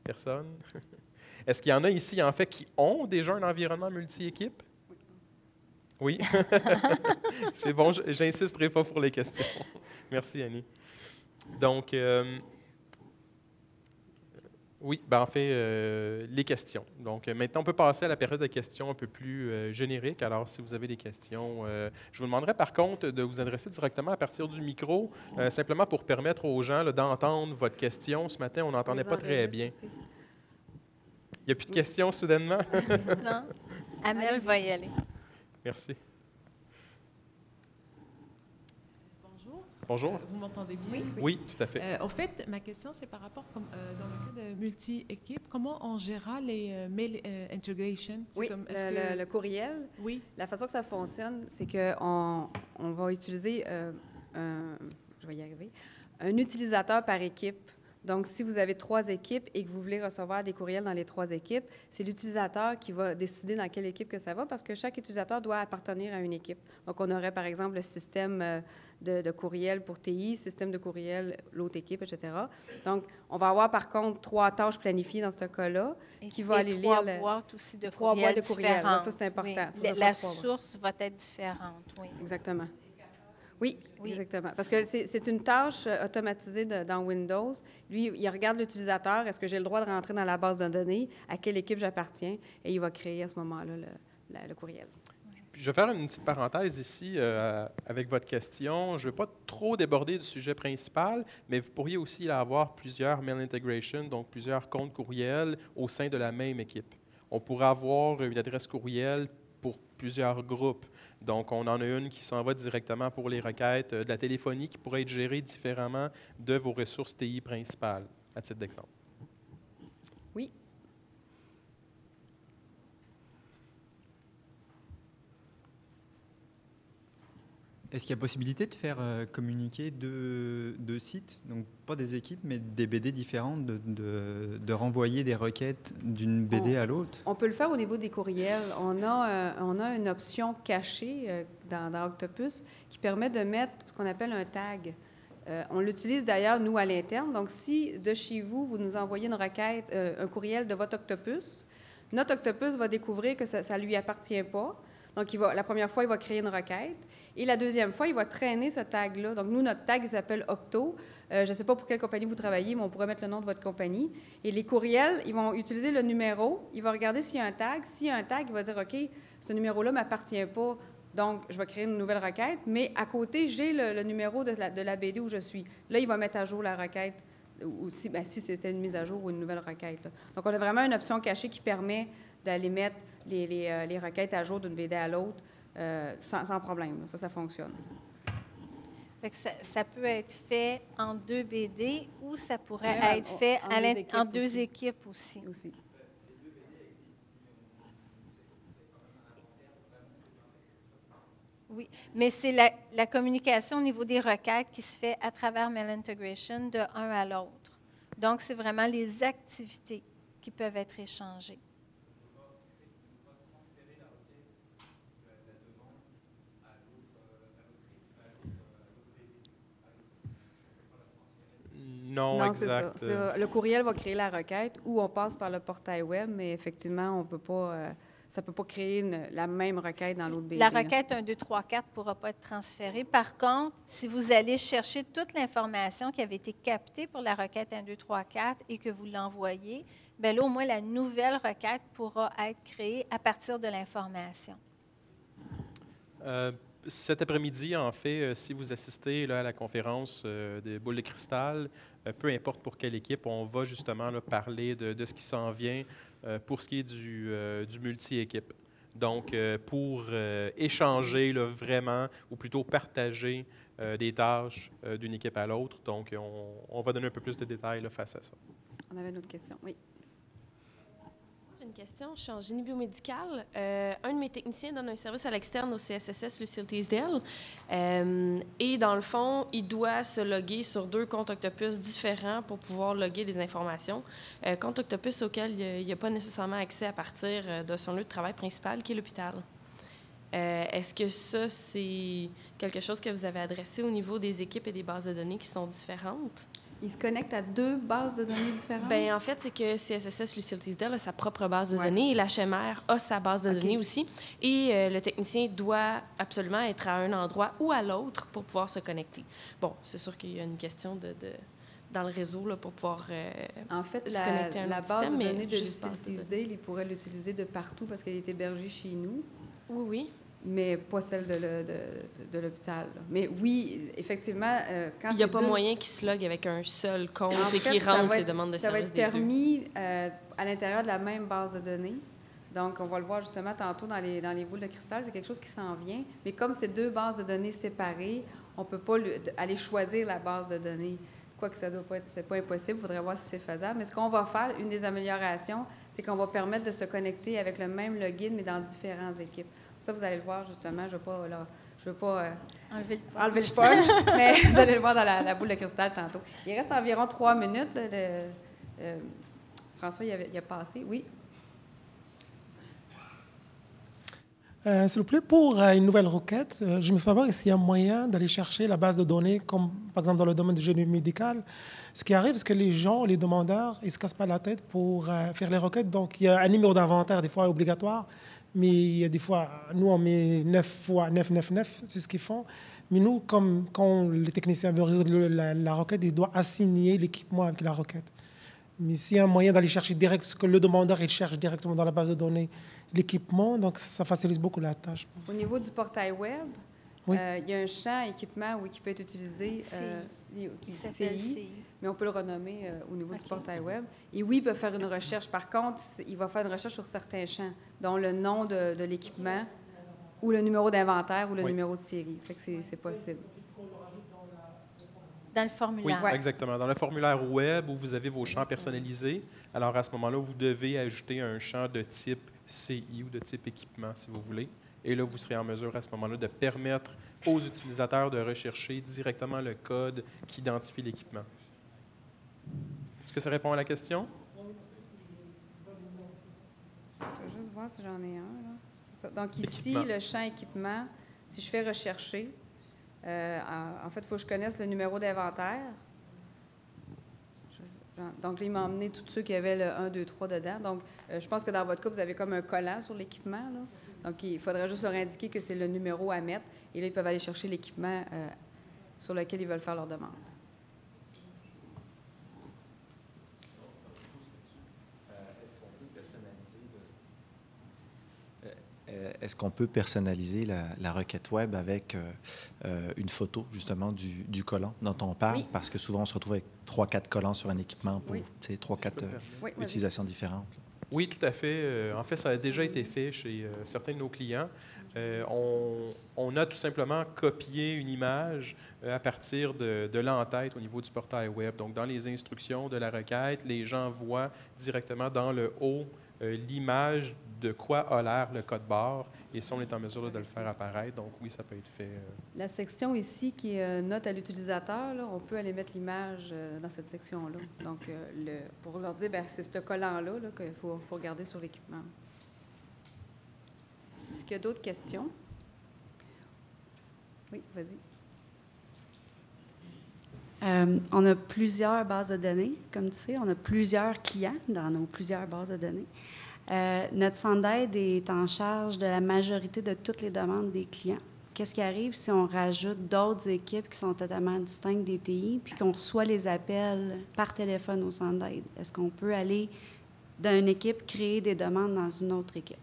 Personne? Est-ce qu'il y en a ici, en fait, qui ont déjà un environnement multi-équipe? Oui, c'est bon, j'insisterai pas pour les questions. Merci, Annie. Donc, oui, en fait, les questions. Donc, maintenant, on peut passer à la période de questions un peu plus générique. Alors, si vous avez des questions, je vous demanderai par contre de vous adresser directement à partir du micro, simplement pour permettre aux gens d'entendre votre question. Ce matin, on n'entendait pas très bien. Aussi. Il n'y a plus de questions soudainement? Non? Amel va y aller. Merci. Bonjour. Bonjour. Vous m'entendez bien? Oui, tout à fait. En fait, ma question, c'est par rapport, dans le cas de multi-équipe, comment on gérera les mail integration? Oui, le courriel. Oui. La façon que ça fonctionne, c'est qu'on va utiliser, je vais y arriver, un utilisateur par équipe. Donc, si vous avez 3 équipes et que vous voulez recevoir des courriels dans les 3 équipes, c'est l'utilisateur qui va décider dans quelle équipe que ça va parce que chaque utilisateur doit appartenir à une équipe. Donc, on aurait, par exemple, le système de courriel pour TI, système de courriel, l'autre équipe, etc. Donc, on va avoir, par contre, 3 tâches planifiées dans ce cas-là qui vont aller lire... 3 boîtes aussi de 3 courriel boîtes de courriel. Là, ça, différentes. c'est important. Oui. La source va être différente, oui. Exactement. Oui, Oui. exactement. Parce que c'est une tâche automatisée dans Windows. Lui, il regarde l'utilisateur. Est-ce que j'ai le droit de rentrer dans la base de données? À quelle équipe j'appartiens? Et il va créer à ce moment-là le courriel. Puis je vais faire une petite parenthèse ici avec votre question. Je ne veux pas trop déborder du sujet principal, mais vous pourriez aussi avoir plusieurs mail integration, donc plusieurs comptes courriels au sein de la même équipe. On pourrait avoir une adresse courriel pour plusieurs groupes. Donc, on en a une qui s'en va directement pour les requêtes de la téléphonie qui pourrait être gérée différemment de vos ressources TI principales, à titre d'exemple. Oui. Est-ce qu'il y a possibilité de faire communiquer deux sites, donc pas des équipes, mais des BD différentes, de renvoyer des requêtes d'une BD à l'autre? On peut le faire au niveau des courriels. On a une option cachée dans Octopus qui permet de mettre ce qu'on appelle un tag. On l'utilise d'ailleurs, nous, à l'interne. Donc, si de chez vous, vous nous envoyez une requête, un courriel de votre Octopus, notre Octopus va découvrir que ça ne lui appartient pas. Donc, la première fois, il va créer une requête. Et la deuxième fois, il va traîner ce tag-là. Donc, nous, notre tag, il s'appelle Octo. Je ne sais pas pour quelle compagnie vous travaillez, mais on pourrait mettre le nom de votre compagnie. Et les courriels, ils vont utiliser le numéro. Il va regarder s'il y a un tag. S'il y a un tag, il va dire, OK, ce numéro-là ne m'appartient pas. Donc, je vais créer une nouvelle requête. Mais à côté, j'ai le numéro de la BD où je suis. Là, il va mettre à jour la requête, ou si c'était une mise à jour ou une nouvelle requête. Là. Donc, on a vraiment une option cachée qui permet d'aller mettre les requêtes à jour d'une BD à l'autre sans problème. Ça fonctionne. Fait que ça peut être fait en 2 BD ou ça pourrait Même être fait en 2 aussi. équipes aussi. Oui, mais c'est la communication au niveau des requêtes qui se fait à travers Mail Integration de un à l'autre. Donc, c'est vraiment les activités qui peuvent être échangées. Non, exact. C'est ça. Le courriel va créer la requête ou on passe par le portail web, mais effectivement, on peut pas, ça ne peut pas créer la même requête dans l'autre BD. La requête 1, 2, 3, 4 ne pourra pas être transférée. Par contre, si vous allez chercher toute l'information qui avait été captée pour la requête 1, 2, 3, 4 et que vous l'envoyez, bien là, au moins, la nouvelle requête pourra être créée à partir de l'information. cet après-midi, en fait, si vous assistez là, à la conférence des boules de cristal, peu importe pour quelle équipe, on va justement là, parler de ce qui s'en vient pour ce qui est du multi-équipe. Donc, pour échanger là, vraiment, ou plutôt partager des tâches d'une équipe à l'autre. Donc, on va donner un peu plus de détails là, face à ça. On avait une autre question. Oui. J'ai une question. Je suis en génie biomédical. Un de mes techniciens donne un service à l'externe au CSSS Lucille Teasdale. Et dans le fond, il doit se loguer sur 2 comptes Octopus différents pour pouvoir loguer des informations. Compte Octopus auquel il n'y a pas nécessairement accès à partir de son lieu de travail principal, qui est l'hôpital. Est-ce que ça, c'est quelque chose que vous avez adressé au niveau des équipes et des bases de données qui sont différentes? Il se connecte à 2 bases de données différentes? Bien, en fait, c'est que CSSS Lucille Teasdale a sa propre base de données et l'HMR a sa base de données aussi. Et le technicien doit absolument être à un endroit ou à l'autre pour pouvoir se connecter. Bon, c'est sûr qu'il y a une question dans le réseau là, pour pouvoir en fait, se connecter à un la autre base système, de mais données de juste Lucille base de données. Teasdale, il pourrait l'utiliser de partout parce qu'elle est hébergée chez nous, Oui, oui. mais pas celle de l'hôpital. là. Mais oui, effectivement, quand Il n'y a c'est pas 2 moyen qu'il se logue avec un seul compte En et fait, qu'il ça rentre va les être- demandes de ça va service être des deux. permis à l'intérieur de la même base de données. Donc, on va le voir justement tantôt dans les boules de cristal. C'est quelque chose qui s'en vient. Mais comme c'est 2 bases de données séparées, on ne peut pas aller choisir la base de données. Quoique ça doit pas être, c'est pas impossible. Il faudrait voir si c'est faisable. Mais ce qu'on va faire, une des améliorations, c'est qu'on va permettre de se connecter avec le même login, mais dans différentes équipes. Ça, vous allez le voir justement. Je ne veux pas Enlever le enlever le punch, mais vous allez le voir dans la boule de cristal tantôt. Il reste environ 3 minutes. Là, François, il a passé. Oui. S'il vous plaît, pour une nouvelle requête, je me savoir s'il y a moyen d'aller chercher la base de données, comme par exemple dans le domaine du génie médical. Ce qui arrive, c'est que les gens, les demandeurs, ils ne se cassent pas la tête pour faire les requêtes. Donc, il y a un numéro d'inventaire, des fois obligatoire, mais il y a des fois, nous, on met 9 fois 999, c'est ce qu'ils font. Mais nous, comme quand les techniciens veulent résoudre la requête, ils doivent assigner l'équipement avec la requête. Mais s'il y a un moyen d'aller chercher direct, ce que le demandeur il cherche directement dans la base de données, l'équipement, donc ça facilite beaucoup la tâche. Je pense. Au niveau du portail web, Oui. il y a un champ équipement qui peut être utilisé, qui s'appelle CI, CI. mais on peut le renommer au niveau du OK. portail web. Et oui, il peut faire une recherche. Par contre, il va faire une recherche sur certains champs, dont le nom de l'équipement ou le numéro d'inventaire ou le Oui. numéro de série. Fait que c'est possible. Dans le Oui, formulaire. exactement. Dans le formulaire web où vous avez vos champs personnalisés, alors à ce moment-là, vous devez ajouter un champ de type CI ou de type équipement, si vous voulez. Et là, vous serez en mesure à ce moment-là de permettre aux utilisateurs de rechercher directement le code qui identifie l'équipement. Est-ce que ça répond à la question? Je vais juste voir si j'en ai un. Là. C'est ça. Donc ici, Équipement. le champ équipement, si je fais rechercher, en fait, il faut que je connaisse le numéro d'inventaire. Donc, là, il m'a emmené tous ceux qui avaient le 1, 2, 3 dedans. Donc, je pense que dans votre cas, vous avez comme un collant sur l'équipement. Là. Donc, il faudrait juste leur indiquer que c'est le numéro à mettre. Et là, ils peuvent aller chercher l'équipement sur lequel ils veulent faire leur demande. Est-ce qu'on peut personnaliser la requête web avec une photo, justement, du collant dont on parle? Oui. Parce que souvent, on se retrouve avec 3-4 collants sur un équipement pour Oui. 3-4 Oui, vas-y. utilisations différentes. Oui, tout à fait. En fait, ça a déjà été fait chez certains de nos clients. On a tout simplement copié une image à partir de l'entête au niveau du portail web. Donc, dans les instructions de la requête, les gens voient directement dans le haut l'image de quoi a l'air le code barre, et ça, on est en mesure là, de le faire apparaître. Donc, oui, ça peut être fait. La section ici qui est note à l'utilisateur, là, on peut aller mettre l'image dans cette section-là. Donc, pour leur dire, bien, c'est ce collant-là là, qu'il faut regarder sur l'équipement. Est-ce qu'il y a d'autres questions? Oui, vas-y. On a plusieurs bases de données, comme tu sais. On a plusieurs clients dans nos plusieurs bases de données. Notre centre d'aide est en charge de la majorité de toutes les demandes des clients. Qu'est-ce qui arrive si on rajoute d'autres équipes qui sont totalement distinctes des TI, puis qu'on reçoit les appels par téléphone au centre d'aide? Est-ce qu'on peut aller d'une équipe créer des demandes dans une autre équipe?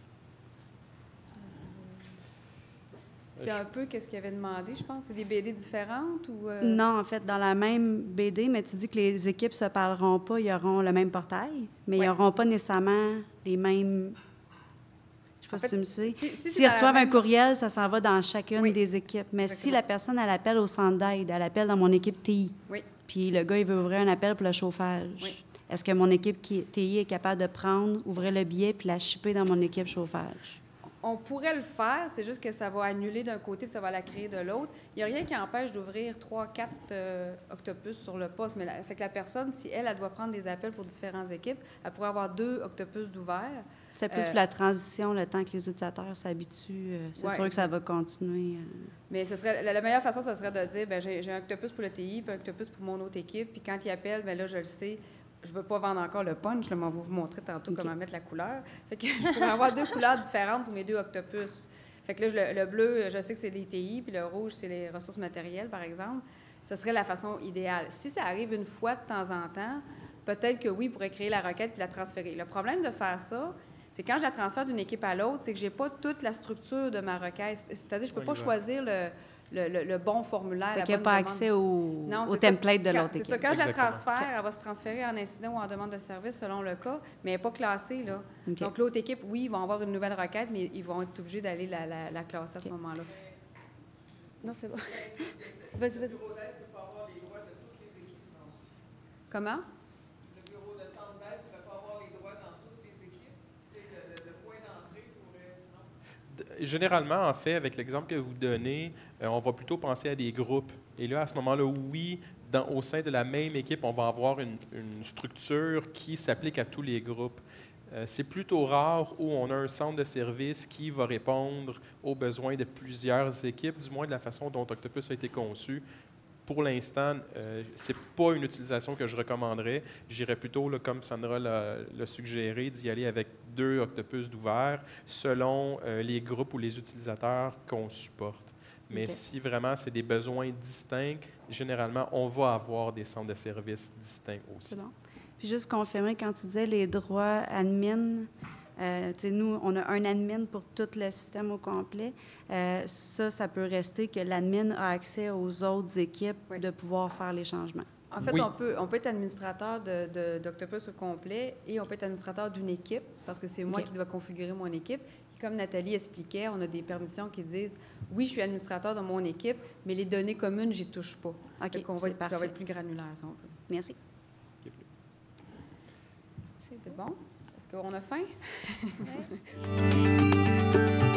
C'est un peu qu'est-ce qu'il avait demandé, je pense. C'est des BD différentes ou... Non, en fait, dans la même BD, mais tu dis que les équipes se parleront pas, ils auront le même portail, mais ils n'auront pas nécessairement les mêmes... Je sais pas si tu me suis. S'ils reçoivent un courriel, ça s'en va dans chacune des équipes. Mais si la personne, elle appelle au centre d'aide, elle appelle dans mon équipe TI, puis le gars, il veut ouvrir un appel pour le chauffage, est-ce que mon équipe TI est capable de prendre, ouvrir le billet, puis la shipper dans mon équipe chauffage? On pourrait le faire, c'est juste que ça va annuler d'un côté puis ça va la créer de l'autre. Il n'y a rien qui empêche d'ouvrir 3, 4 octopus sur le poste. Mais fait que la personne, si elle doit prendre des appels pour différentes équipes, elle pourrait avoir 2 octopus d'ouvert. C'est plus pour la transition, le temps que les utilisateurs s'habituent. C'est sûr que ça va continuer. Mais ce serait, la meilleure façon, ce serait de dire, bien, j'ai un octopus pour le TI, puis un octopus pour mon autre équipe. Puis quand ils appellent, bien là, je le sais. Je ne veux pas vendre encore le punch, là, mais on va vous montrer tantôt comment mettre la couleur. Fait que je pourrais avoir 2 couleurs différentes pour mes 2 octopus. Fait que là, le bleu, je sais que c'est les TI, puis le rouge, c'est les ressources matérielles, par exemple. Ce serait la façon idéale. Si ça arrive une fois de temps en temps, peut-être que oui, il pourrait créer la requête puis la transférer. Le problème de faire ça, c'est quand je la transfère d'une équipe à l'autre, c'est que je n'ai pas toute la structure de ma requête. C'est-à-dire que je ne peux pas choisir le bon formulaire. Fait qu'il n'y a pas accès au template de l'autre équipe. C'est ça. Quand je la transfère, elle va se transférer en incident ou en demande de service selon le cas, mais elle n'est pas classée, là. Okay. Donc, l'autre équipe, oui, ils vont avoir une nouvelle requête, mais ils vont être obligés d'aller la classer à ce moment-là. Non, c'est bon. Vas-y. Le bureau d'aide ne peut pas avoir les droits de toutes les équipes. Comment? Le bureau de centre d'aide ne peut pas avoir les droits dans toutes les équipes. Le point d'entrée pourrait... Non? Généralement, en fait, avec l'exemple que vous donnez, on va plutôt penser à des groupes. Et là, à ce moment-là, oui, au sein de la même équipe, on va avoir une structure qui s'applique à tous les groupes. C'est plutôt rare où on a un centre de service qui va répondre aux besoins de plusieurs équipes, du moins de la façon dont Octopus a été conçu. Pour l'instant, ce n'est pas une utilisation que je recommanderais. J'irais plutôt, là, comme Sandra l'a suggéré, d'y aller avec 2 Octopus d'ouvert selon les groupes ou les utilisateurs qu'on supporte. Mais si vraiment c'est des besoins distincts, généralement, on va avoir des centres de services distincts aussi. C'est bon. Puis juste confirmer, quand tu disais les droits admin, nous, on a un admin pour tout le système au complet. Ça peut rester que l'admin a accès aux autres équipes de pouvoir faire les changements. En fait, on peut être administrateur d'Octopus au complet et on peut être administrateur d'une équipe parce que c'est moi qui dois configurer mon équipe. Et comme Nathalie expliquait, on a des permissions qui disent « Oui, je suis administrateur de mon équipe, mais les données communes, je n'y touche pas. » OK, ça va être plus granulaire, si on veut. Merci. C'est bon? Est-ce qu'on a faim? Oui.